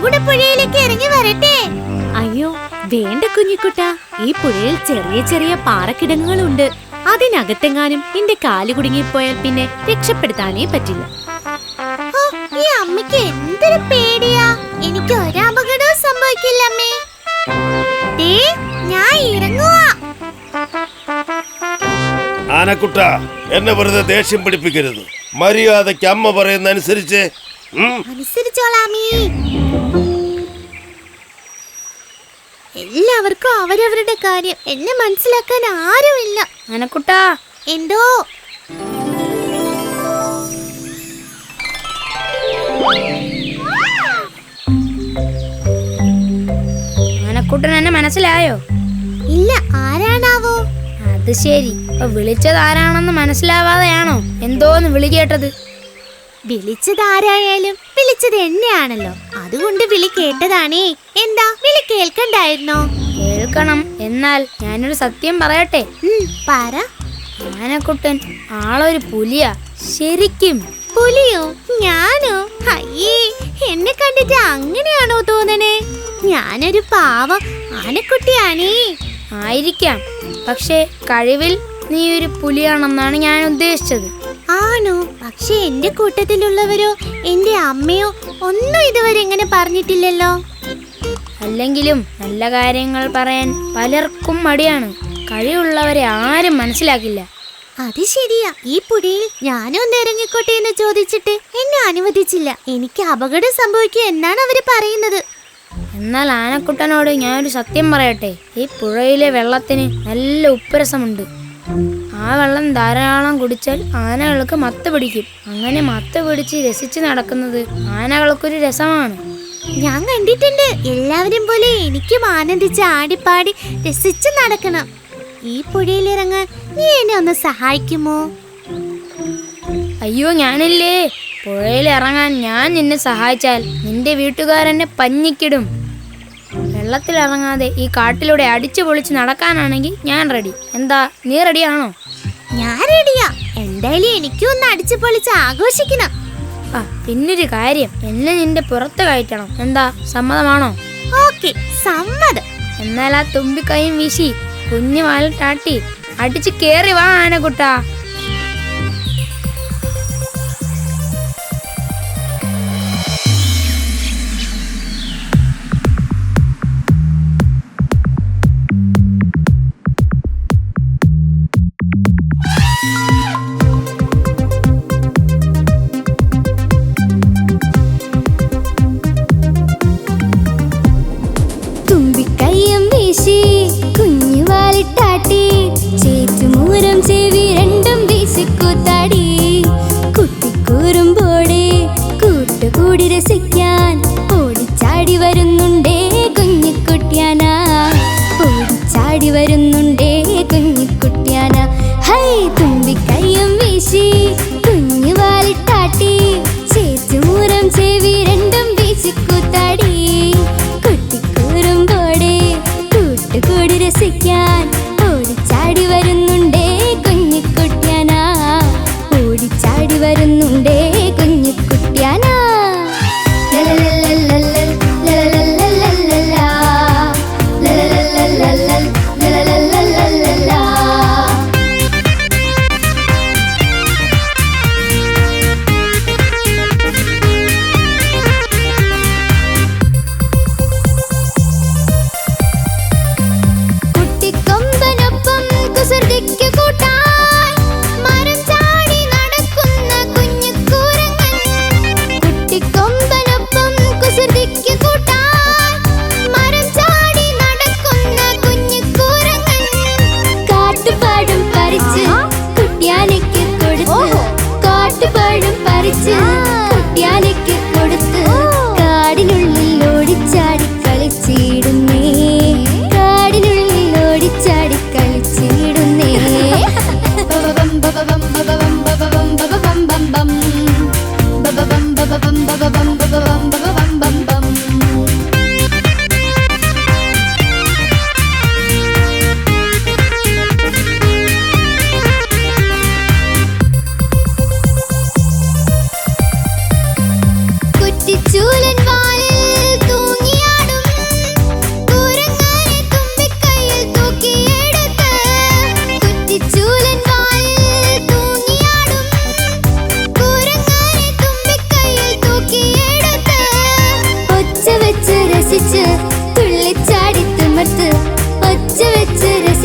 കൂടെ പുഴയിലേക്ക് ഇറങ്ങി വരട്ടെ? അയ്യോ വേണ്ട കുഞ്ഞിക്കുട്ട, ഈ പുഴയിൽ ചെറിയ ചെറിയ പാറക്കിടങ്ങുകളുണ്ട്. അതിനകത്തെങ്ങാനും നിന്റെ കാല് കുടുങ്ങിപ്പോയാൽ പിന്നെ രക്ഷപ്പെടുത്താനേ പറ്റില്ല. ഈ അമ്മയ്ക്ക് എന്തൊരു പേടിയാ. എനിക്ക് ഒരപകടവും സംഭവിക്കില്ല അമ്മേ. ഞാൻ ഇറങ്ങുവാ. ആനക്കുട്ട, എന്നെ വെറുതെ ദേഷ്യം പിടിപ്പിക്കരുത്. മര്യാദയ്ക്ക് അമ്മ പറയുന്ന അനുസരിച്ച് അനുസരിച്ചോളാമീ. എല്ലാവർക്കും അവരവരുടെ കാര്യം, എന്നെ മനസ്സിലാക്കാൻ ആരുമില്ല. ആനക്കുട്ട, എന്തോ ആനക്കുട്ടൻ എന്നെ മനസ്സിലായോ? ഇല്ല, ആരാണാവോ? അത് ശരി, വിളിച്ചത് ആരാണെന്ന് മനസ്സിലാവാതെയാണോ എന്തോന്ന് വിളി കേട്ടത്? വിളിച്ചത് ആരായാലും വിളിച്ചത് എന്നെയാണല്ലോ, അതുകൊണ്ട് വിളി കേട്ടതാണേ. എന്താ, വിളി കേൾക്കണ്ടായിരുന്നോ? കേൾക്കണം. എന്നാൽ ഞാനൊരു സത്യം പറയട്ടെ. പറ. ആനക്കുട്ടൻ ആളൊരു പുലിയാ, ശരിക്കും. പുലിയോ? ഞാനോ? അയ്യേ, എന്നെ കണ്ടിട്ട് അങ്ങനെയാണോ തോന്നണേ? ഞാനൊരു പാവം ആനക്കുട്ടിയാണേ. ആയിരിക്കാം, പക്ഷേ കഴിവിൽ നീ ഒരു പുലിയാണെന്നാണ് ഞാൻ ഉദ്ദേശിച്ചത്. ആണോ? പക്ഷെ എന്റെ കൂട്ടത്തിലുള്ളവരോ എന്റെ അമ്മയോ ഒന്നും ഇതുവരെ ഇങ്ങനെ പറഞ്ഞിട്ടില്ലല്ലോ. അല്ലെങ്കിലും നല്ല കാര്യങ്ങൾ പറയാൻ പലർക്കും മടിയാണ്. കഴിവുള്ളവരെ ആരും മനസ്സിലാക്കില്ല. അത് ശരിയാ. ഈ പുഴയിൽ ഞാനും ഒന്ന് ഇറങ്ങിക്കോട്ടെ എന്ന് ചോദിച്ചിട്ട് എന്നെ അനുവദിച്ചില്ല. എനിക്ക് അപകടം സംഭവിക്കുക എന്നാണ് അവര് പറയുന്നത്. എന്നാൽ ആനക്കുട്ടനോട് ഞാനൊരു സത്യം പറയട്ടെ. ഈ പുഴയിലെ വെള്ളത്തിന് നല്ല ഉപ്പുരസമുണ്ട്. ആ വെള്ളം ധാരാളം കുടിച്ചാൽ ആനകൾക്ക് മത്ത് പിടിക്കും. അങ്ങനെ മത്ത് പിടിച്ച് രസിച്ച് നടക്കുന്നത് ആനകൾക്കൊരു രസമാണ്. ഞാൻ കണ്ടിട്ടുണ്ട്. എല്ലാവരും പോലെ എനിക്കും ആനന്ദിച്ച് ആടിപ്പാടി രസിച്ച് നടക്കണം. ഈ പുഴയിൽ ഇറങ്ങാൻ നീ എന്നെ ഒന്ന് സഹായിക്കുമോ? അയ്യോ, ഞാനില്ലേ. പുഴയിൽ ഇറങ്ങാൻ ഞാൻ നിന്നെ സഹായിച്ചാൽ നിന്റെ വീട്ടുകാരെന്നെ പഞ്ഞിക്കിടും. വെള്ളത്തിലിറങ്ങാതെ ഈ കാട്ടിലൂടെ അടിച്ചു പൊളിച്ച് നടക്കാനാണെങ്കിൽ ഞാൻ റെഡി. എന്താ, നീ റെഡിയാണോ? ഞാൻ റെഡിയാ. എന്തായാലും എനിക്കും ഒന്ന് അടിച്ചു പൊളിച്ച് ആഘോഷിക്കണം. പിന്നൊരു കാര്യം, എന്നെ നിന്റെ പുറത്ത് കയറ്റണം. എന്താ, സമ്മതമാണോ? ഓക്കെ, സമ്മതം. എന്നാൽ ആ തുമ്പിക്കൈയും വീശി കുഞ്ഞു വാലിട്ടാട്ടി അടിച്ച് കേറി വാ ആനക്കുട്ടാ. തുമ്പിക്കൈയും വീശി കുഞ്ഞു വാലിട്ടാട്ടി ചേറ്റുമൂരം ചെവി രണ്ടും വീശിക്കൂത്താടി. കുട്ടിക്കൂറുമ്പോടെ കൂട്ടുകൂടി രസിക്കാൻ ഓടിച്ചാടി വരുന്നുണ്ടേ കുഞ്ഞിക്കുട്ടിയാന. ഓടിച്ചാടി വരുന്നുണ്ടേ കുഞ്ഞിക്കുട്ടിയാന. ഹൈ, തുമ്പിക്കൈയും വീശി കുഞ്ഞു വാലിട്ടാട്ടി ചേറ്റുമൂരം ചെവി രണ്ടും വീശിക്കൂത്താടി. കുട്ടിക്കൂറുമ്പോടെ കൂട്ടുകൂടി രസിക്കാൻ ഓടിച്ചാടി വരുന്നുണ്ടേ കുഞ്ഞിക്കുട്ടിയാന. ഓടിച്ചാടി വരുന്നുണ്ടേ കുഞ്ഞിക്കുട്ടിയാന.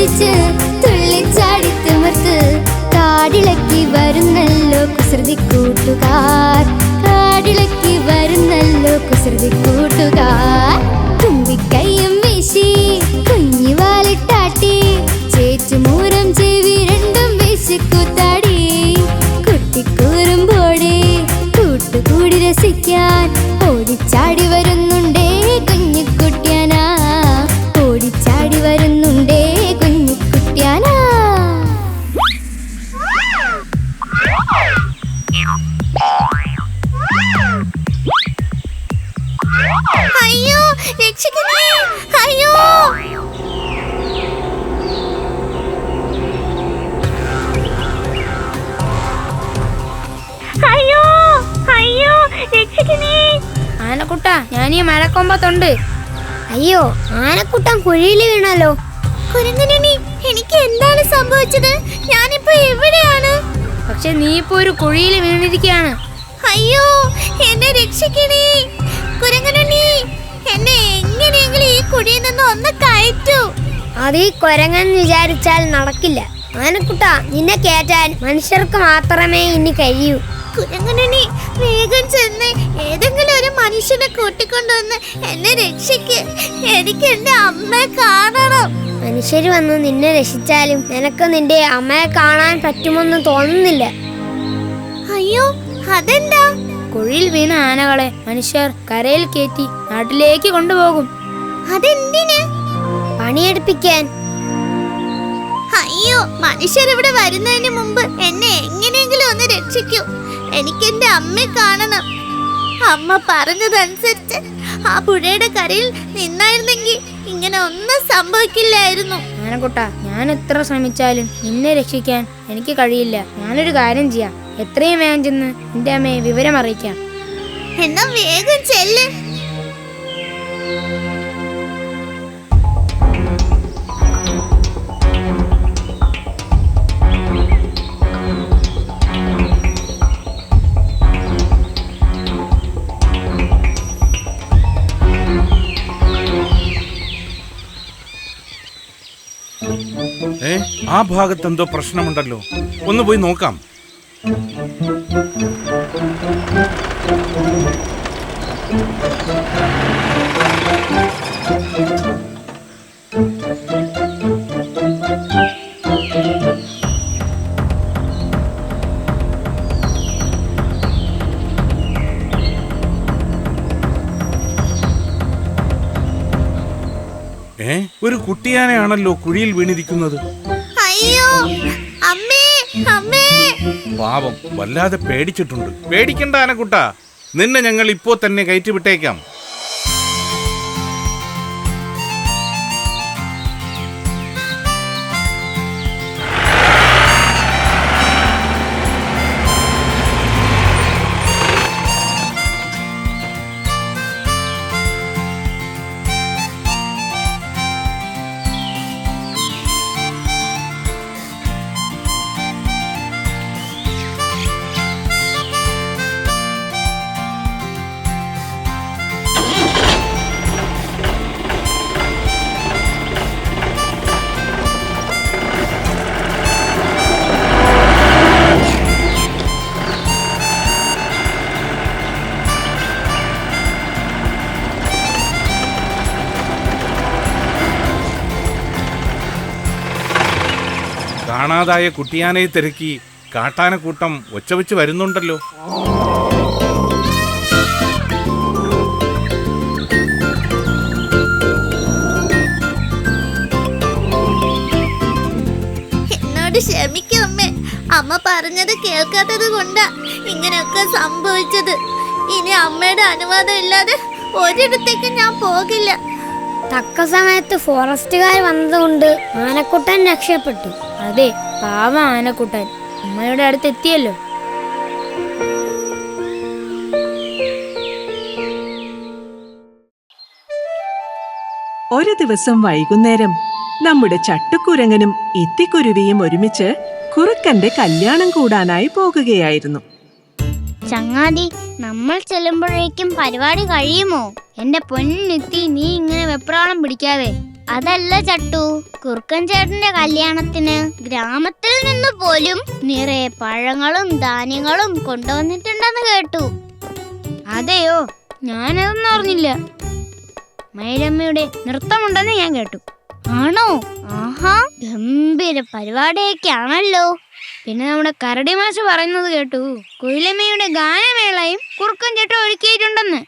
ചിരിച്ച് തുള്ളിച്ചാടി തിമിർത്ത് കാടിളക്കി വരുന്നല്ലോ കുസൃതി കൂട്ടുകാർ, കാടിളക്കി വരുന്നല്ലോ കുസൃതി കൂട്ടുകാർ. തുമ്പിക്കൈയും വീശി കുഞ്ഞിവാലിട്ടാട്ടി ചേറ്റുമൂരം ചെവി രണ്ടും വീശിക്കൂത്താടി. കുട്ടിക്കൂറുമ്പോടെ കൂട്ടുകൂടി രസിക്കാൻ ഓടിച്ചാടി വരുന്നുണ്ടേ കുഞ്ഞിക്കുട്ടിയാനാ, ഓടിച്ചാടി വരുന്നുണ്ടേ കുഞ്ഞിക്കുട്ടിയാനാ. അയ്യോ രക്ഷിക്കണേ, അയ്യോ. അയ്യോ അയ്യോ രക്ഷിക്കണേ. ആനക്കുട്ട, ഞാനീ മരക്കൊമ്പത്തുണ്ട്. അയ്യോ, ആനക്കുട്ടൻ കുഴിയിൽ വീണല്ലോ. കുരങ്ങനുണ്ണി, എനിക്ക് എന്താണ് സംഭവിച്ചത്? ഞാനിപ്പോ എവിടെയാണ്? പക്ഷെ നീ ഇപ്പൊ ഒരു കുഴിയിൽ വീണിരിക്കുകയാണ്. അയ്യോ എന്നെ രക്ഷിക്കണേ കുരങ്ങനുണ്ണി, എന്നെ എങ്ങനെയെങ്കിലും ഈ കുഴിയിൽ നിന്ന് ഒന്ന് കയറ്റൂ. അത് ഈ കൊരങ്ങൻ വിചാരിച്ചാൽ നടക്കില്ല. ആനക്കുട്ട, നിന്നെ കയറ്റാൻ മനുഷ്യർക്ക് മാത്രമേ ഇനി കഴിയൂ. കുരങ്ങനുണ്ണി, വേഗം ചെന്ന് ഏതെങ്കിലും ഒരു മനുഷ്യനെ കൂട്ടിക്കൊണ്ടുവന്ന് എന്നെ രക്ഷിക്ക്. എനിക്ക് എന്റെ അമ്മയെ കാണണം. മനുഷ്യർ വന്ന് നിന്നെ രക്ഷിച്ചാലും നിനക്ക് നിന്റെ അമ്മയെ കാണാൻ പറ്റുമെന്ന് തോന്നുന്നില്ല. അയ്യോ അതെന്താ? കുഴിയിൽ വീണ ആനകളെ മനുഷ്യർ കരയിൽ കയറ്റി നാട്ടിലേക്ക് കൊണ്ടുപോകും. അതെന്തിന്? പണിയെടുപ്പിക്കാൻ. അയ്യോ, മനുഷ്യർ ഇവിടെ വരുന്നതിന് മുമ്പ് എന്നെ എങ്ങനെയെങ്കിലും ഒന്ന് രക്ഷിക്കൂ. എനിക്ക് എന്റെ അമ്മയെ കാണണം. അമ്മ പറഞ്ഞതനുസരിച്ച് ആ പുഴയുടെ കരയിൽ നിന്നായിരുന്നെങ്കിൽ ഇങ്ങനെ ഒന്നും സംഭവിക്കില്ലായിരുന്നു. ആനക്കുട്ട, ഞാൻ എത്ര ശ്രമിച്ചാലും നിന്നെ രക്ഷിക്കാൻ എനിക്ക് കഴിയില്ല. ഞാനൊരു കാര്യം ചെയ്യാം, എത്രയും വേഗം ചെന്ന് എന്റെ അമ്മയെ വിവരം അറിയിക്കാം. എന്നാ വേഗം ചെല്ല്. ആ ഭാഗത്ത് എന്തോ പ്രശ്നമുണ്ടല്ലോ, ഒന്ന് പോയി നോക്കാം. ഒരു കുട്ടിയാനയാണല്ലോ കുഴിയിൽ വീണിരിക്കുന്നത്. അയ്യോ അമ്മേ, അമ്മേ. പാവം, വല്ലാതെ പേടിച്ചിട്ടുണ്ട്. പേടിക്കണ്ട ആനക്കുട്ട, നിന്നെ ഞങ്ങൾ ഇപ്പോ തന്നെ കയറ്റി വിട്ടേക്കാം. കാണാതായ കുട്ടിയാനയെ തിരക്കി കാട്ടാനക്കൂട്ടം ഒച്ചവെച്ച് വരുന്നുണ്ടല്ലോ. എന്നോട് ക്ഷമിക്കും അമ്മേ. അമ്മ പറഞ്ഞത് കേൾക്കാത്തത് കൊണ്ടാ ഇങ്ങനെയൊക്കെ സംഭവിച്ചത്. ഇനി അമ്മയുടെ അനുവാദം ഇല്ലാതെ ഒരിടത്തേക്ക് ഞാൻ പോകില്ല. തക്ക സമയത്ത് ഫോറസ്റ്റുകാർ വന്നതുകൊണ്ട് ആനക്കുട്ടൻ രക്ഷപ്പെട്ടു. അതെ, പാവ ആനക്കുട്ടൻ അമ്മയുടെ അടുത്ത് എത്തിയല്ലോ. ഒരു ദിവസം വൈകുന്നേരം നമ്മുടെ ചട്ടുക്കുരങ്ങനും ഇത്തിക്കുരുവിയും ഒരുമിച്ച് കുറുക്കന്റെ കല്യാണം കൂടാനായി പോകുകയായിരുന്നു. ചങ്ങാതി, നമ്മൾ ചെല്ലുമ്പോഴേക്കും പരിപാടി കഴിയുമോ? എന്റെ പൊന്നിത്തി, നീ ഇങ്ങനെ വെപ്രാളം പിടിക്കാതെ. അതല്ല ചട്ടു, കുറുക്കൻ ചേട്ടന്റെ കല്യാണത്തിന് ഗ്രാമത്തിൽ നിന്ന് പോലും നിറയെ പഴങ്ങളും ധാന്യങ്ങളും കൊണ്ടുവന്നിട്ടുണ്ടെന്ന് കേട്ടു. അതെയോ, ഞാനതൊന്നും അറിഞ്ഞില്ല. മയിലമ്മയുടെ നൃത്തമുണ്ടെന്ന് ഞാൻ കേട്ടു. ആണോ? ആഹാ, ഗംഭീര പരിപാടിയൊക്കെ ആണല്ലോ. പിന്നെ നമ്മുടെ കരടി മാഷ് പറയുന്നത് കേട്ടു, കുയിലമ്മയുടെ ഗാനമേളയും കുറുക്കൻ ചേട്ടൻ ഒരുക്കിയിട്ടുണ്ടെന്ന്.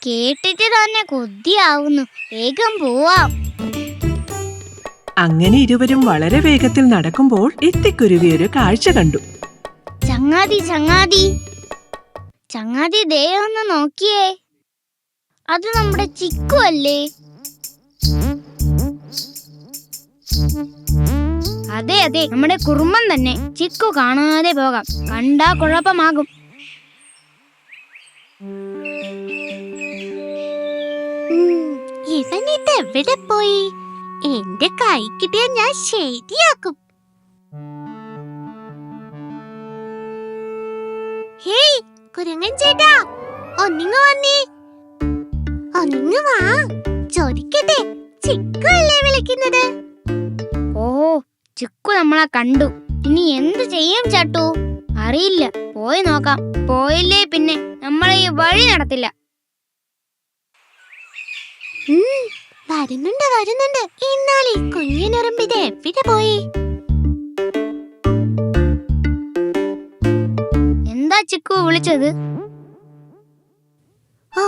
കേട്ടിട്ട് തന്നെ കൊതിയാവുന്നു. വേഗം പോവാം. അങ്ങനെ ഇരുവരും വളരെ വേഗത്തിൽ നടക്കുമ്പോൾ ഇത്തിക്കുരുവി ഒരു കാഴ്ച കണ്ടു. ചങ്ങാതി ചങ്ങാതി ചങ്ങാതി, ദേ ഒന്ന് നോക്കിയേ. അത് നമ്മുടെ ചിക്കു അല്ലേ? അതെ അതെ, നമ്മുടെ കുറുമ്പൻ തന്നെ. ചിക്കു കാണാതെ പോകാം, കണ്ടാ കുഴപ്പമാകും. ഇവനിത് എവിടെ പോയി? എന്റെ കൈ കിട്ടിയ ഞാൻ ശരിയാക്കും. ഹേയ് കുരങ്ങൻ ചേട്ടാ, ഒന്നിങ്ങ് വന്നേ. ഒന്നിങ്ങ് വാ. ചോദിക്കട്ടെ, ചിക്കു അല്ലേ വിളിക്കുന്നത്? ഓ, ചിക്കു നമ്മളെ കണ്ടു. ഇനി എന്ത് ചെയ്യും ചട്ടു? അറിയില്ല, പോയി നോക്കാം. പോയില്ലേ പിന്നെ നമ്മളെ ഈ വഴി നടത്തില്ല. വരുന്നുണ്ട് വരുന്നുണ്ട്. എന്നാൽ ഈ കുഞ്ഞിനുറുമ്പിത് എവിടെ പോയി? എന്താ ചിക്കു വിളിച്ചത്? ഓ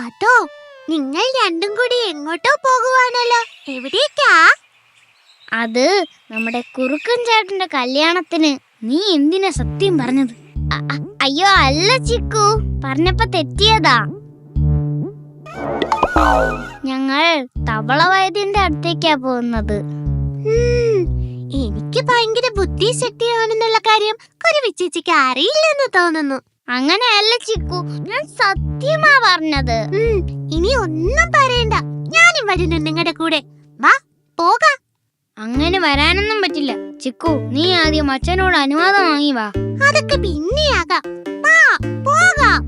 അതോ, നിങ്ങൾ രണ്ടും കൂടി എങ്ങോട്ടോ പോകുവാണല്ലോ. എവിടേക്കാ? അത് നമ്മുടെ കുറുക്കൻ ചേട്ടന്റെ കല്യാണത്തിന്. നീ എന്തിനാ സത്യം പറഞ്ഞത്? അയ്യോ അല്ല ചിക്കു, പറഞ്ഞപ്പോ തെറ്റിയതാ. ഞങ്ങൾ തവള വൈദ്യന്റെ അടുത്തേക്കാ പോകുന്നത്. എനിക്ക് ഭയങ്കര ബുദ്ധിശക്തിയാണെന്നുള്ള കാര്യം കുരുവിച്ചേച്ചിക്ക് അറിയില്ലെന്ന് തോന്നുന്നു. അങ്ങനെയല്ല ചിക്കു, ഞാൻ സത്യമാ പറഞ്ഞത്. ഇനി ഒന്നും പറയണ്ട, ഞാനും വരുന്നു നിങ്ങളുടെ കൂടെ. വാ പോകാം. അങ്ങനെ വരാനൊന്നും പറ്റില്ല ചിക്കു. നീ ആദ്യം അച്ഛനോട് അനുവാദം വാങ്ങി വാ. അതൊക്കെ പിന്നെയാകാം. വാ പോകാം.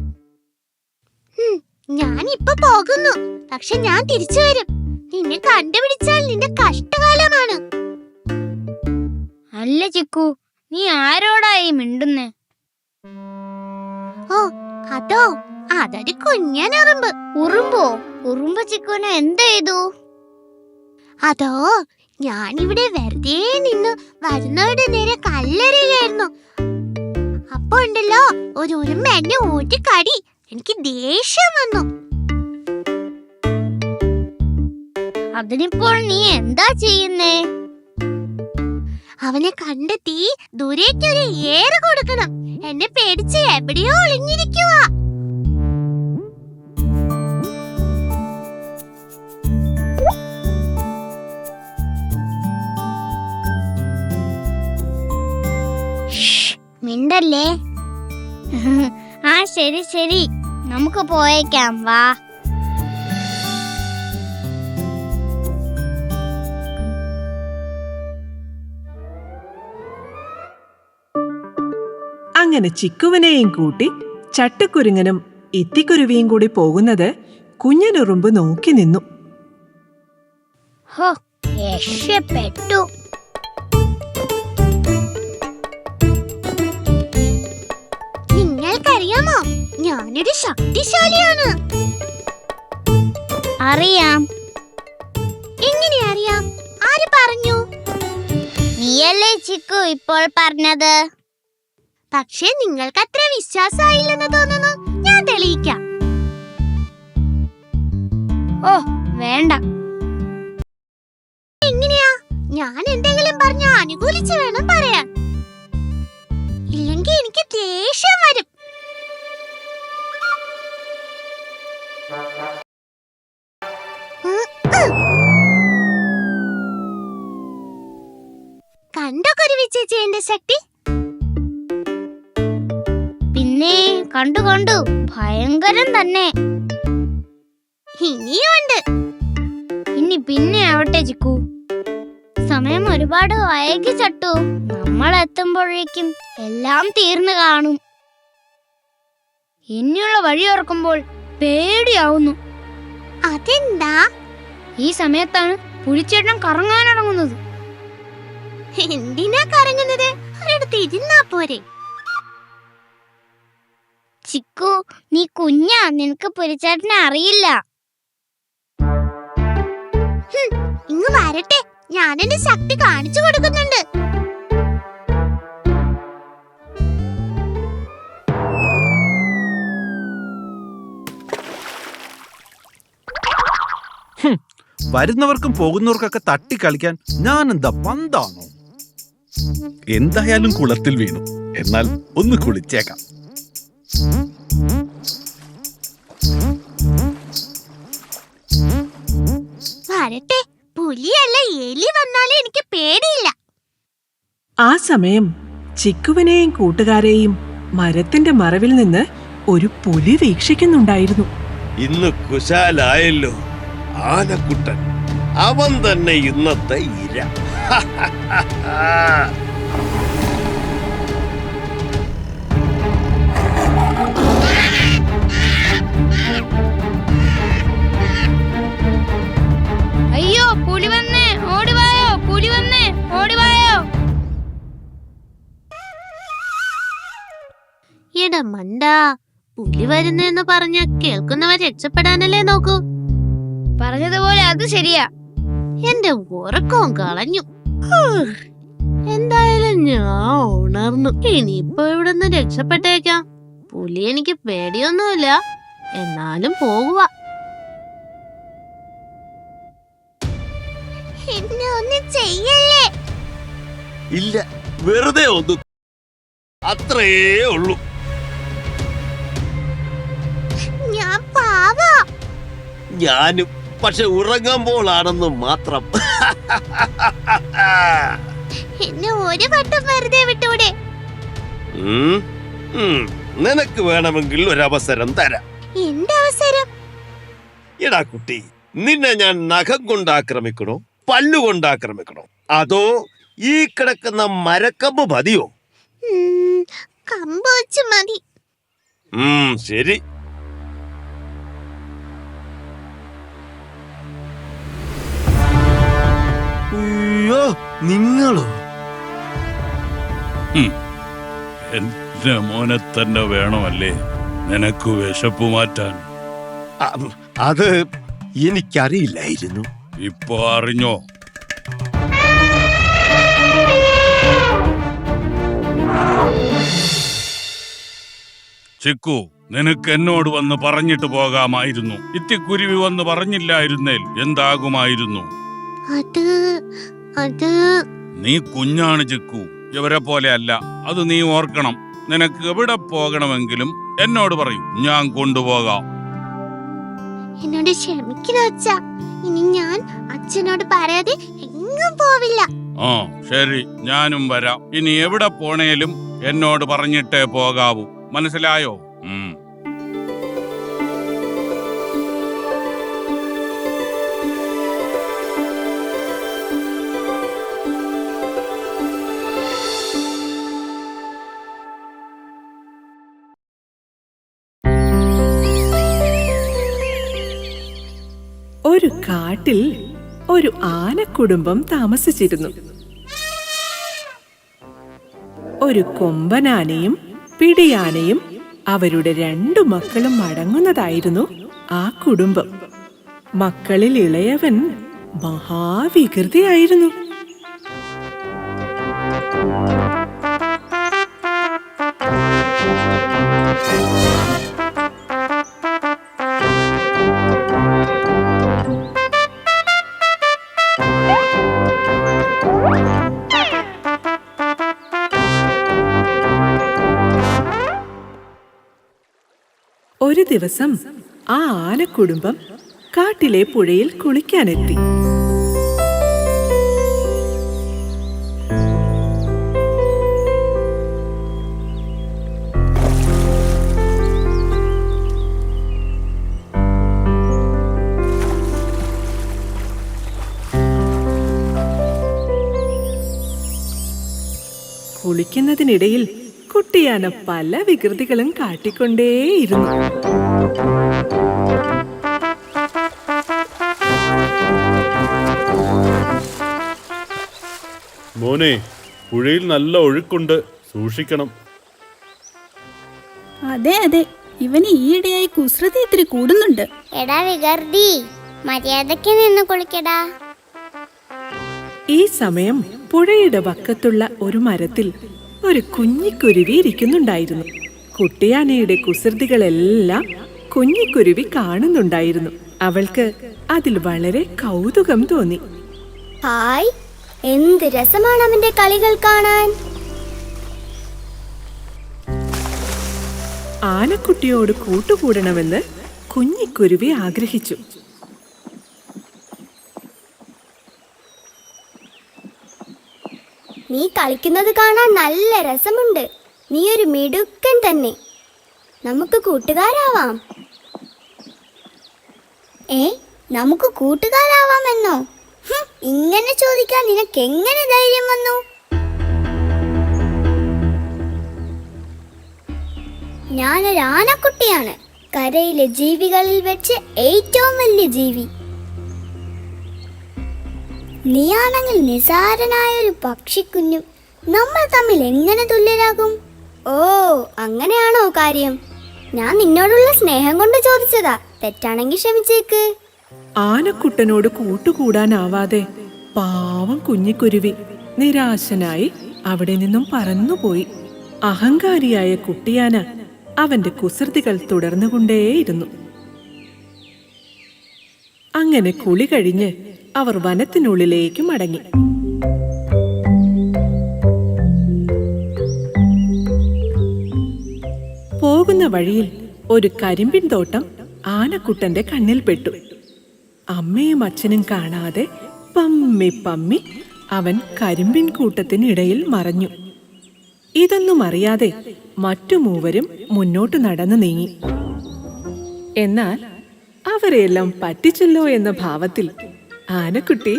ഞാനിപ്പൊ പോകുന്നു, പക്ഷെ ഞാൻ തിരിച്ചു വരും. നിന്നെ കണ്ടുപിടിച്ചാൽ നിന്റെ കഷ്ടകാലമാണ്. അല്ല ചിക്കു, നീ ആരോടായി മിണ്ടുന്നേ? ഓ അതോ, അതൊരു കുഞ്ഞനുറുമ്പ്. ഉറുമ്പോ? ഉറുമ്പ് ചിക്കുനെ എന്ത് ചെയ്തു? അതോ, ഞാനിവിടെ വെറുതെ നിന്ന് വരുന്നവരുടെ നേരെ കല്ലെറിയായിരുന്നു. അപ്പൊ ഉണ്ടല്ലോ ഒരു ഉറുമ്പ് എന്നെ ഓടിക്കടി. എനിക്ക് ദേഷ്യം വന്നു. അതിനിപ്പോൾ നീ എന്താ ചെയ്യുന്നേ? അവനെ കണ്ടെത്തി ദൂരേക്കൊരു ഏറ് കൊടുക്കണം. എന്നെ പേടിച്ച് എവിടെയോ ഒളിഞ്ഞിരിക്കുക. മിണ്ടല്ലേ. ആ ശരി ശരി, നമുക്ക് പോയേക്കാം. വാ. അങ്ങനെ ചിക്കുവിനെയും കൂട്ടി ചട്ടുക്കുരുങ്ങനും ഇത്തിക്കുരുവിയും കൂടി പോകുന്നത് കുഞ്ഞനുറുമ്പ് നോക്കി നിന്നു. ഹോ, രക്ഷപ്പെട്ടു. നിങ്ങൾക്കറിയാമോ, ഞാനൊരു ശക്തിശാലിയാണ്. അറിയാം. എങ്ങനെ അറിയാം? ആര് പറഞ്ഞു? നീയല്ലേ ചിക്കു ഇപ്പോൾ പറഞ്ഞത്. പക്ഷേ നിങ്ങൾക്ക് അത്ര വിശ്വാസമായില്ലെന്ന് തോന്നുന്നു. ഞാൻ തെളിയിക്കാം. ഓ വേണ്ട. എങ്ങനെയാ? ഞാൻ എന്തെങ്കിലും പറഞ്ഞ അനുകൂലിച്ച് വേണം പറയാൻ. ഇല്ലെങ്കിൽ എനിക്ക് ദേഷ്യം വരും. കണ്ടോ കുരുവിച്ചേച്ചി എന്റെ ശക്തി? പിന്നെ കണ്ടു കണ്ടു, ഭയങ്കരം തന്നെ. ഇനിയുണ്ട്. ഇനി പിന്നെ ആവട്ടെ ചിക്കു. സമയം ഒരുപാട് വൈകി ചട്ടു. നമ്മൾ എത്തുമ്പോഴേക്കും എല്ലാം തീർന്നു കാണും. ഇനിയുള്ള വഴി ഓർക്കുമ്പോൾ പേടിയാവുന്നു. അതെന്താ? ഈ സമയത്താണ് പുലിച്ചേട്ടൻ കറങ്ങാനിറങ്ങുന്നത്. എന്തിനാ കറങ്ങുന്നത്? ഒരിടത്ത് ഇരുന്നാ പോരെ. ചിക്കു, നീ കുഞ്ഞാ, നിനക്ക് പുലിച്ചേട്ടനെ അറിയില്ല. ഇങ്ങ് വരട്ടെ, ഞാൻ എന്റെ ശക്തി കാണിച്ചു കൊടുക്കുന്നുണ്ട്. വരുന്നവർക്കും പോകുന്നവർക്കൊക്കെ തട്ടി കളിക്കാൻ ഞാൻ എന്താ പന്താണോ? എന്തായാലും കുളത്തിൽ വീണു, എന്നാൽ ഒന്ന് കുളിച്ചേക്കാം. വരട്ടെ, പുലിയല്ല എലി വന്നാലും എനിക്ക് പേടിയില്ല. ആ സമയം ചിക്കുവിനെയും കൂട്ടുകാരെയും മരത്തിന്റെ മറവിൽ നിന്ന് ഒരു പുലി വീക്ഷിക്കുന്നുണ്ടായിരുന്നു. ഇന്ന് കുശാലായല്ലോ ആനക്കുട്ടൻ. അവൻ തന്നെ ഇന്നത്തെ ഇര. അയ്യോ, പുലി വന്നേ, ഓടിവായോ, പുലി വന്നേ, ഓടിവായോ. എടാ മണ്ടാ, പുലി വരുന്നെന്ന് പറഞ്ഞ കേൾക്കുന്നവർ രക്ഷപ്പെടാനല്ലേ നോക്കൂ. പറഞ്ഞതുപോലെ അത് ശരിയാ. എന്റെ ഉറക്കവും കളഞ്ഞു. എന്തായാലും ഞാൻ ഉണർന്നു. ഇനിയിപ്പോ ഇവിടുന്ന് രക്ഷപ്പെട്ടേക്കാം. പുലി എനിക്ക് പേടിയൊന്നുമില്ല, എന്നാലും പോകുക. എന്നെ ഒന്നും ചെയ്യല്ലേ. ഇല്ല, വെറുതെ ഒന്ന്, അത്രേ ഉള്ളൂ. ഞാൻ പാവാ. ഞാനും, പക്ഷെ ഉറങ്ങുമ്പോഴാണെന്ന് മാത്രം. എന്നെ ഒരു വട്ടം വെറുതെ വിട്ടൂടെ? നിനക്ക് വേണമെങ്കിൽ ഒരവസരം തരാം. എന്റെ അവസരം? എടാ കുട്ടി, നിന്നെ ഞാൻ നഖം കൊണ്ട് ആക്രമിക്കണോ, പല്ലുകൊണ്ട് ആക്രമിക്കണോ, അതോ ഈ കിടക്കുന്ന മരക്കമ്പ് മതിയോ? കമ്പ് വെച്ച് മതി. ശരി. അയ്യോ, നിങ്ങളോ? എന്റെ മോനെ തന്നെ വേണമല്ലേ നിനക്ക് വിശപ്പ് മാറ്റാൻ? അത് എനിക്കറിയില്ലായിരുന്നു. ഇപ്പൊ അറിഞ്ഞോ? ചിക്കു, നിനക്ക് എന്നോട് വന്ന് പറഞ്ഞിട്ട് പോകാമായിരുന്നു. ഇത്തിക്കുരുവി വന്ന് പറഞ്ഞില്ലായിരുന്നേൽ എന്താകുമായിരുന്നു? നീ കുഞ്ഞാണ് ചിക്കു, ഇവരെ പോലെ അല്ല. അത് നീ ഓർക്കണം. നിനക്ക് എവിടെ പോകണമെങ്കിലും എന്നോട് പറയൂ, ഞാൻ കൊണ്ടുപോകാം. എന്നോട് ക്ഷമിക്കണം അച്ഛാ. ഇനി ഞാൻ അച്ഛനോട് പറയാതെ എങ്ങും പോവില്ല. ശരി, ഞാനും വരാം. ഇനി എവിടെ പോണേലും എന്നോട് പറഞ്ഞിട്ടേ പോകാവൂ. മനസ്സിലായോ? ഒരു കാട്ടിൽ ഒരു ആനക്കുടുംബം താമസിച്ചിരുന്നു. ഒരു കൊമ്പനാനയും പിടിയാനയും അവരുടെ 2 മക്കളും അടങ്ങുന്നതായിരുന്നു ആ കുടുംബം. മക്കളിൽ ഇളയവൻ മഹാവികൃതിയായിരുന്നു. ഒരു ദിവസം ആ ആനക്കുടുംബം കാട്ടിലെ പുഴയിൽ കുളിക്കാനെത്തി. കുളിക്കുന്നതിനിടയിൽ കുട്ടിയാന പല വികൃതികളും കാട്ടിക്കൊണ്ടേയിരുന്നു. മോനെ, പുഴയിൽ നല്ല ഒഴുക്കുണ്ട്, സൂക്ഷിക്കണം. അതെ അതെ, ഇവന് ഈയിടെയായി കുസൃതി ഇത്തിരി കൂടുന്നുണ്ട്. എടാ വികർദി, മര്യാദയ്ക്ക് നിന്ന് കുളിക്കടാ. ഈ സമയം പുഴയുടെ വക്കത്തുള്ള ഒരു മരത്തിൽ ഒരു കുഞ്ഞിക്കുരുവി ഇരിക്കുന്നുണ്ടായിരുന്നു. കുട്ടിയാനയുടെ കുസൃതികളെല്ലാം കുഞ്ഞിക്കുരുവി കാണുന്നുണ്ടായിരുന്നു. അവൾക്ക് അതിൽ വളരെ കൗതുകം തോന്നി. ഹായ്, എന്ത് രസമാണ് അവന്റെ കളികൾ കാണാൻ. ആനക്കുട്ടിയോട് കൂട്ടുകൂടണമെന്ന് കുഞ്ഞിക്കുരുവി ആഗ്രഹിച്ചു. നീ കളിക്കുന്നത് കാണാൻ നല്ല രസമുണ്ട്. നീ ഒരു മിടുക്കൻ തന്നെ. നമുക്ക് കൂട്ടുകാരാവാം. നമുക്ക് കൂട്ടുകാരാവാമെന്നോ? ഇങ്ങനെ ചോദിക്കാൻ നിനക്ക് എങ്ങനെ ധൈര്യം വന്നു? ഞാനൊരു ആനക്കുട്ടിയാണ്, കരയിലെ ജീവികളിൽ വെച്ച് ഏറ്റവും വലിയ ജീവി. നീയാണെങ്കിൽ നിസാരനായ ഒരു പക്ഷിക്കുഞ്ഞും. നമ്മൾ തമ്മിൽ എങ്ങനെ തുല്യരാകും? ഓ, അങ്ങനെയാണോ കാര്യം? ഞാൻ നിന്നോടുള്ള സ്നേഹം കൊണ്ട് ചോദിച്ചതാ. തെറ്റാണെങ്കിൽ ക്ഷമിച്ചേക്ക്. ആനക്കുട്ടനോട് കൂട്ടുകൂടാനാവാതെ പാവം കുഞ്ഞിക്കുരുവി നിരാശനായി അവിടെ നിന്നും പറന്നുപോയി. അഹങ്കാരിയായ കുട്ടിയാന അവന്റെ കുസൃതികൾ തുടർന്നുകൊണ്ടേയിരുന്നു. അങ്ങനെ കുളി കഴിഞ്ഞ് അവർ വനത്തിനുള്ളിലേക്ക് മടങ്ങി. പോകുന്ന വഴിയിൽ ഒരു കരിമ്പിൻ തോട്ടം ആനക്കുട്ടന്റെ കണ്ണിൽപ്പെട്ടു. അമ്മയും അച്ഛനും കാണാതെ പമ്മി പമ്മി അവൻ കരിമ്പിൻ കൂട്ടത്തിനിടയിൽ മറഞ്ഞു. ഇതൊന്നും അറിയാതെ മറ്റു മൂവരും മുന്നോട്ട് നടന്നു നീങ്ങി. എന്നാൽ അവരെയെല്ലാം പറ്റിച്ചല്ലോ എന്ന ഭാവത്തിൽ ആനക്കുട്ടി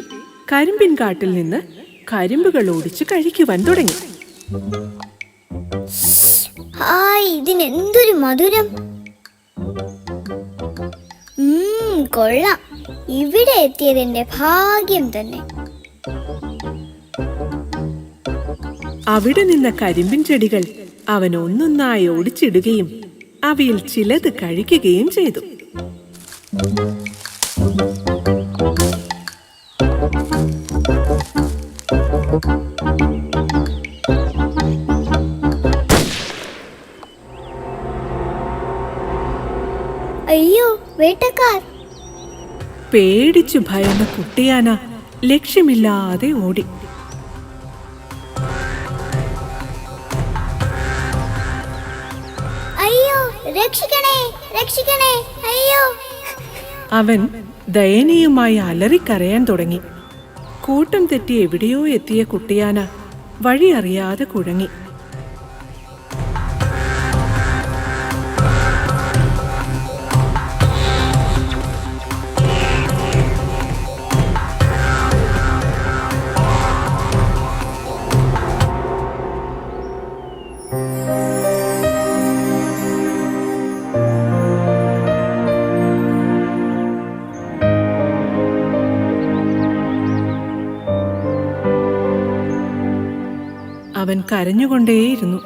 കരിമ്പിൻ കാട്ടിൽ നിന്ന് കരിമ്പുകൾ ഓടിച്ചു കഴിക്കുവാൻ തുടങ്ങി. ഹായ്, ഇതിനെന്തൊരു മധുരം. കൊള്ളാം. ഇവിടെ എത്തിയതിന്റെ ഭാഗ്യം തന്നെ. അവിടെ നിന്ന കരിമ്പിൻ ചെടികൾ അവൻ ഒന്നൊന്നായി ഓടിച്ചിടുകയും അവയിൽ ചിലത് കഴിക്കുകയും ചെയ്തു. അയ്യോ, വേട്ടക്കാർ! പേടിച്ചു ഭയന്ന കുട്ടിയാന ലക്ഷ്യമില്ലാതെ ഓടി. അയ്യോ, രക്ഷിക്കണേ, രക്ഷിക്കണേ, അയ്യോ! അവൻ ദയനീയമായി അലറിക്കരയാൻ തുടങ്ങി. കൂട്ടം തെറ്റി എവിടെയോ എത്തിയ കുട്ടിയാന വഴി അറിയാതെ കുഴങ്ങി. അവൻ കരഞ്ഞുകൊണ്ടേയിരുന്നു.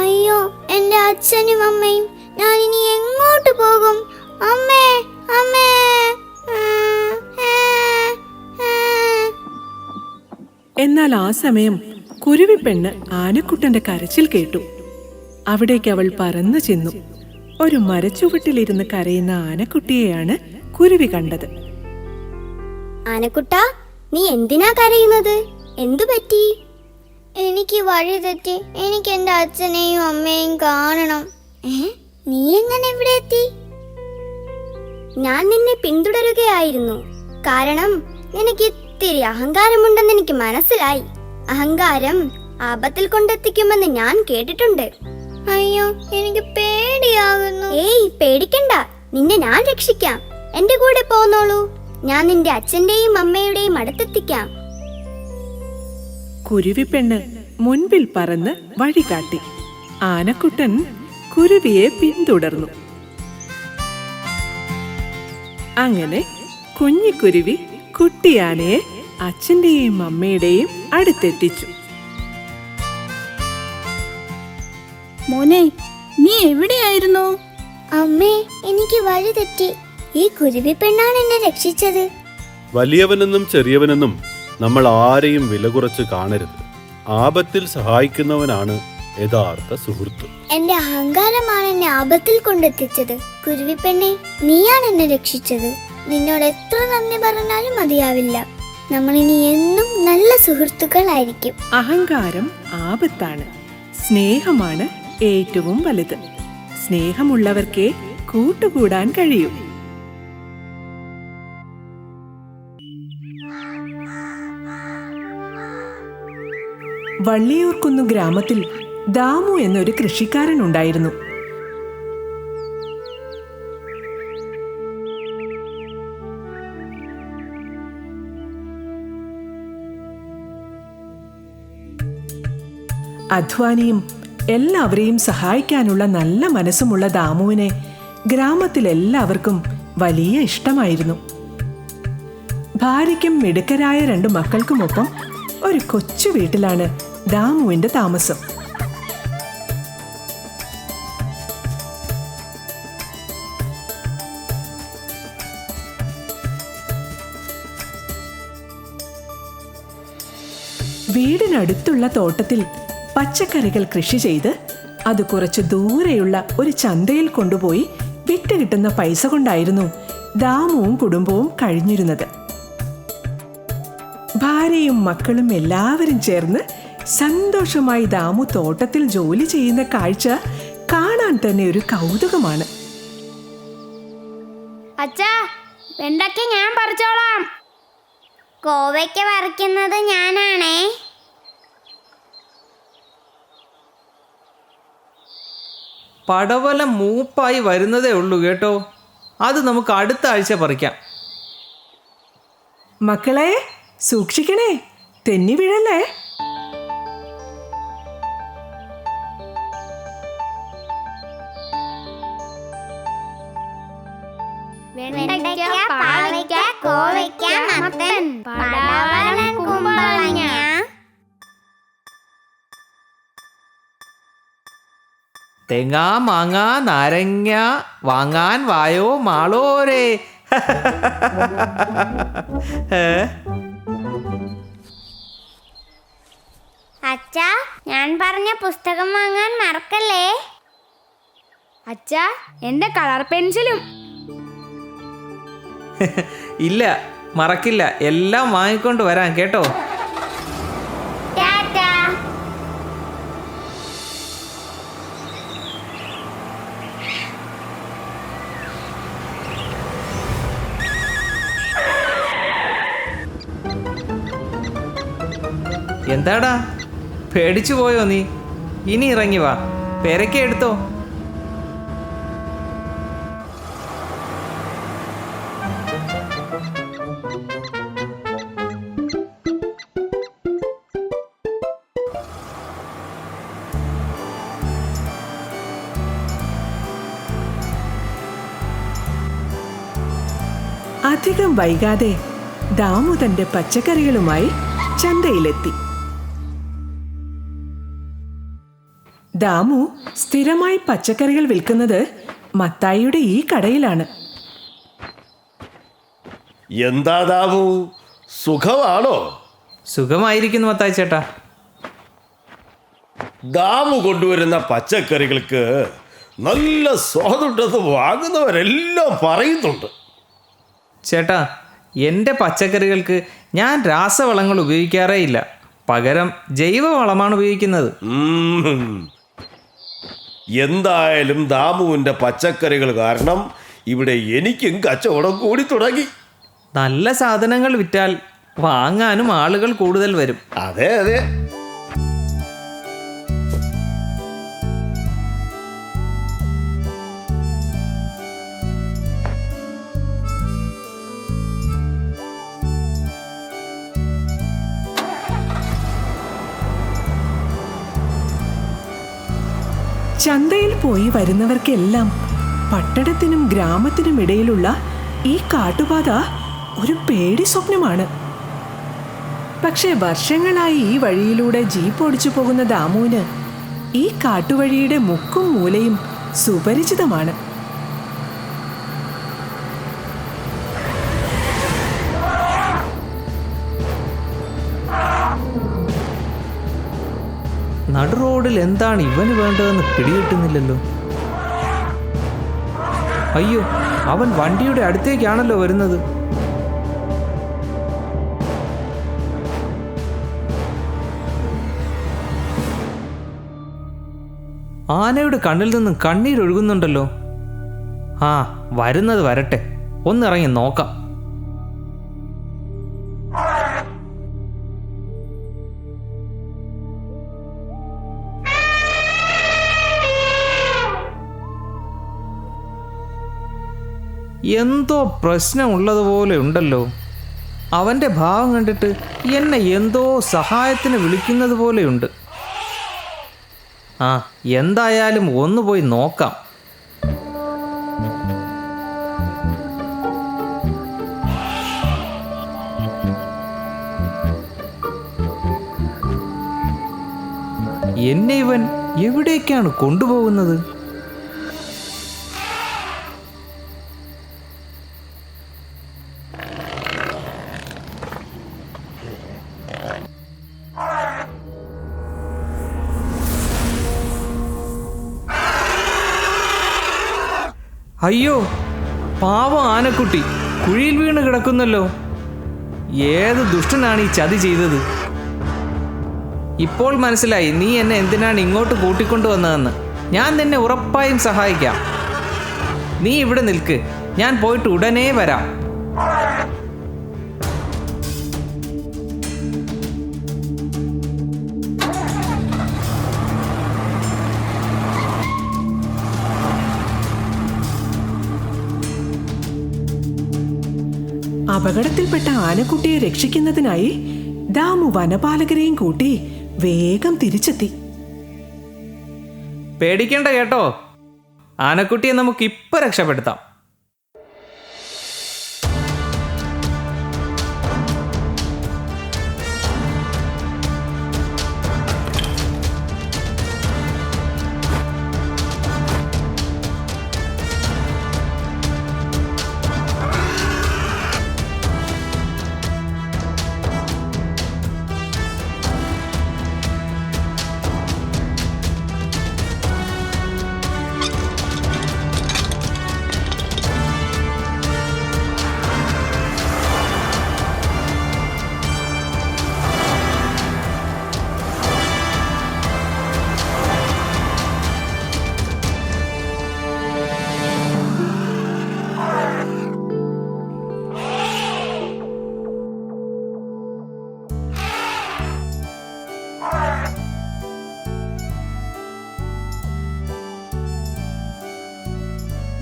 അയ്യോ, എന്റെ അച്ഛനും അമ്മയും, ഞാൻ ഇനി എങ്ങോട്ട് പോകും? അമ്മേ, അമ്മേ! എന്നാൽ ആ സമയം കുരുവിപ്പെണ്ണ് ആനക്കുട്ടന്റെ കരച്ചിൽ കേട്ടു. അവിടേക്ക് അവൾ പറന്നു ചെന്നു. ഒരു മരച്ചുവട്ടിലിരുന്ന് കരയുന്ന ആനക്കുട്ടിയെയാണ് കുരുവി കണ്ടത്. ആനക്കുട്ടാ, നീ എന്തിനാ കരയുന്നത്? എന്തു പറ്റി? എനിക്ക് വഴി തെറ്റി. എനിക്ക് എന്റെ അച്ഛനെയും അമ്മയെയും കാണണം. നീ എങ്ങനെ ഇവിടെ എത്തി? ഞാൻ നിന്നെ പിന്തുടരുകയായിരുന്നു. കാരണം നിനക്ക് ഇത്തിരി അഹങ്കാരമുണ്ടെന്ന് എനിക്ക് മനസ്സിലായി. അഹങ്കാരം ആപത്തിൽ കൊണ്ടെത്തിക്കുമെന്ന് ഞാൻ കേട്ടിട്ടുണ്ട്. അയ്യോ, എനിക്ക് പേടിയാകുന്നു. ഏയ്, പേടിക്കണ്ട. നിന്നെ ഞാൻ രക്ഷിക്കാം. എന്റെ കൂടെ പോന്നോളൂ. ഞാൻ നിന്റെ അച്ഛന്റെയും അമ്മയുടെയും അടുത്തെത്തിക്കാം. കുരുവിപ്പെണ്ണ് മുൻപിൽ പറന്ന് വഴി കാട്ടി. ആനക്കുട്ടൻ കുരുവിയെ പിന്തുടർന്നു. അങ്ങനെ കുഞ്ഞിക്കുരുവി കുട്ടിയാനയെ അച്ഛന്റെയും അമ്മയുടെയും അടുത്തെത്തിച്ചു. മോനെ, നീ എവിടെയായിരുന്നു? അമ്മേ, എനിക്ക് വഴി തെറ്റി. ഈ കുരുവി പെണ്ണാണ് എന്നെ രക്ഷിച്ചത്. വലിയവനെന്നും ചെറിയവനെന്നും നമ്മൾ ആരെയും വില കുറച്ച് കാണരുത്. ആപത്തിൽ സഹായിക്കുന്നവനാണ് യഥാർത്ഥ സുഹൃത്ത്. എന്റെ അഹങ്കാരമാണ് എന്നെ ആപത്തിൽ കൊണ്ടെത്തിച്ചത്. കുരുവി പെണ്ണെ, നീയാണ് എന്നെ രക്ഷിച്ചത്. നിന്നോട് എത്ര നന്ദി പറഞ്ഞാലും മതിയാവില്ല. നമ്മൾ ഇനി എന്നും നല്ല സുഹൃത്തുക്കളായിരിക്കും. അഹങ്കാരം ആപത്താണ്. സ്നേഹമാണ് ഏറ്റവും വലുത്. സ്നേഹമുള്ളവർക്കേ കൂട്ടുകൂടാൻ കഴിയൂ. വള്ളിയൂർക്കുന്ന് ഗ്രാമത്തിൽ ദാമു എന്നൊരു കൃഷിക്കാരൻ ഉണ്ടായിരുന്നു. അധ്വാനിയും എല്ലാവരെയും സഹായിക്കാനുള്ള നല്ല മനസ്സുമുള്ള ദാമുവിനെ ഗ്രാമത്തിലെല്ലാവർക്കും വലിയ ഇഷ്ടമായിരുന്നു. ഭാര്യയ്ക്കും മിടുക്കരായ 2 മക്കൾക്കുമൊപ്പം ഒരു കൊച്ചു വീട്ടിലാണ് ദാമുവിന്റെ താമസം. വീടിനടുത്തുള്ള തോട്ടത്തിൽ പച്ചക്കറികൾ കൃഷി ചെയ്ത് അത് കുറച്ച് ദൂരെയുള്ള ഒരു ചന്തയിൽ കൊണ്ടുപോയി വിറ്റ് കിട്ടുന്ന പൈസ കൊണ്ടായിരുന്നു ദാമുവും കുടുംബവും കഴിഞ്ഞിരുന്നത്. ഭാര്യയും മക്കളും എല്ലാവരും ചേർന്ന് സന്തോഷമായി ദാമു തോട്ടത്തിൽ ജോലി ചെയ്യുന്ന കാഴ്ച കാണാൻ തന്നെ ഒരു കൗതുകമാണ്. അച്ഛാ, വെണ്ടയ്ക്ക ഞാൻ പറിച്ചോളാം. കോവയ്ക്ക പറിക്കുന്നത് ഞാനാണേ. പടവല മൂപ്പായി വരുന്നതേ ഉള്ളൂ കേട്ടോ. അത് നമുക്ക് അടുത്ത ആഴ്ച പറിക്കാം. മക്കളെ, സൂക്ഷിക്കണേ, തെന്നി വീഴല്ലേ. വെണ്ടയ്ക്ക, പാവയ്ക്ക, കോവയ്ക്ക, മത്തൻ, പടവലം, കുമ്പളങ്ങ. തേങ്ങ, മാങ്ങ, നാരങ്ങ വാങ്ങാൻ വായോ മാളോരേ. അച്ഛാ, ഞാൻ പറഞ്ഞ പുസ്തകം വാങ്ങാൻ മറക്കല്ലേ. അച്ഛാ, എന്റെ കളർ പെൻസിലും. ഇല്ല, മറക്കില്ല. എല്ലാം വാങ്ങിക്കൊണ്ട് വരാം കേട്ടോ. ടാറ്റാ. എന്താടാ, പേടിച്ചു പോയോ നീ? ഇനി ഇറങ്ങി വാ, പേരയ്ക്ക എടുത്തോ. അധികം വൈകാതെ ദാമു തന്റെ പച്ചക്കറികളുമായി ചന്തയിലെത്തി. ദാമു സ്ഥിരമായി പച്ചക്കറികൾ വിൽക്കുന്നത് മത്തായിയുടെ ഈ കടയിലാണ്. എന്താ ദാമു, സുഖമാണോ? സുഖമായിരിക്കുന്നു മത്തായി ചേട്ടാ. ദാമു കൊണ്ടുവരുന്ന പച്ചക്കറികൾക്ക് നല്ല സ്വാദുണ്ടെന്ന് വാങ്ങുന്നവരെല്ലാം പറയുന്നുണ്ട്. ചേട്ടാ, എൻ്റെ പച്ചക്കറികൾക്ക് ഞാൻ രാസവളങ്ങൾ ഉപയോഗിക്കാറേ ഇല്ല. പകരം ജൈവവളമാണ് ഉപയോഗിക്കുന്നത്. എന്തായാലും ദാമുവിൻ്റെ പച്ചക്കറികൾ കാരണം ഇവിടെ എനിക്കും കച്ചവടം കൂടി തുടങ്ങി. നല്ല സാധനങ്ങൾ വിറ്റാൽ വാങ്ങാനും ആളുകൾ കൂടുതൽ വരും. അതെ അതെ. ചന്തയിൽ പോയി വരുന്നവർക്കെല്ലാം പട്ടണത്തിനും ഗ്രാമത്തിനും ഇടയിലുള്ള ഈ കാട്ടുപാത ഒരു പേടി സ്വപ്നമാണ്. പക്ഷെ വർഷങ്ങളായി ഈ വഴിയിലൂടെ ജീപ്പ് ഓടിച്ചു പോകുന്ന ദാമുവിന് ഈ കാട്ടുവഴിയുടെ മുക്കും മൂലയും സുപരിചിതമാണ്. നടു റോഡിൽ എന്താണ് ഇവന് വേണ്ടതെന്ന് പിടികിട്ടുന്നില്ലല്ലോ. അയ്യോ, അവൻ വണ്ടിയുടെ അടുത്തേക്കാണല്ലോ വരുന്നത്. ആനയുടെ കണ്ണിൽ നിന്നും കണ്ണീരൊഴുകുന്നുണ്ടല്ലോ. ആ, വരുന്നത് വരട്ടെ, ഒന്നിറങ്ങി നോക്കാം. എന്തോ പ്രശ്നമുള്ളതുപോലെ ഉണ്ടല്ലോ. അവൻ്റെ ഭാവം കണ്ടിട്ട് എന്നെ എന്തോ സഹായത്തിന് വിളിക്കുന്നത് പോലെയുണ്ട്. ആ, എന്തായാലും ഒന്ന് പോയി നോക്കാം. എന്നെ ഇവൻ എവിടേക്കാണ് കൊണ്ടുപോകുന്നത്? അയ്യോ, പാവം ആനക്കുട്ടി കുഴിയിൽ വീണ് കിടക്കുന്നല്ലോ. ഏത് ദുഷ്ടനാണ് ഈ ചതി ചെയ്തത്? ഇപ്പോൾ മനസ്സിലായി നീ എന്നെ എന്തിനാണ് ഇങ്ങോട്ട് കൂട്ടിക്കൊണ്ടുവന്നതെന്ന്. ഞാൻ നിന്നെ ഉറപ്പായും സഹായിക്കാം. നീ ഇവിടെ നിൽക്ക്, ഞാൻ പോയിട്ട് ഉടനെ വരാം. അപകടത്തിൽപ്പെട്ട ആനക്കുട്ടിയെ രക്ഷിക്കുന്നതിനായി ദാമു വനപാലകരെയും കൂട്ടി വേഗം തിരിച്ചെത്തി. പേടിക്കണ്ട കേട്ടോ, ആനക്കുട്ടിയെ നമുക്ക് ഇപ്പൊ രക്ഷപ്പെടുത്താം.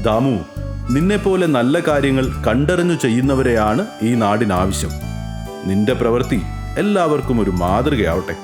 ദാമു, നിന്നെപ്പോലെ നല്ല കാര്യങ്ങൾ കണ്ടറിഞ്ഞു ചെയ്യുന്നവരെയാണ് ഈ നാടിനാവശ്യം. നിന്റെ പ്രവൃത്തി എല്ലാവർക്കും ഒരു മാതൃകയാവട്ടെ.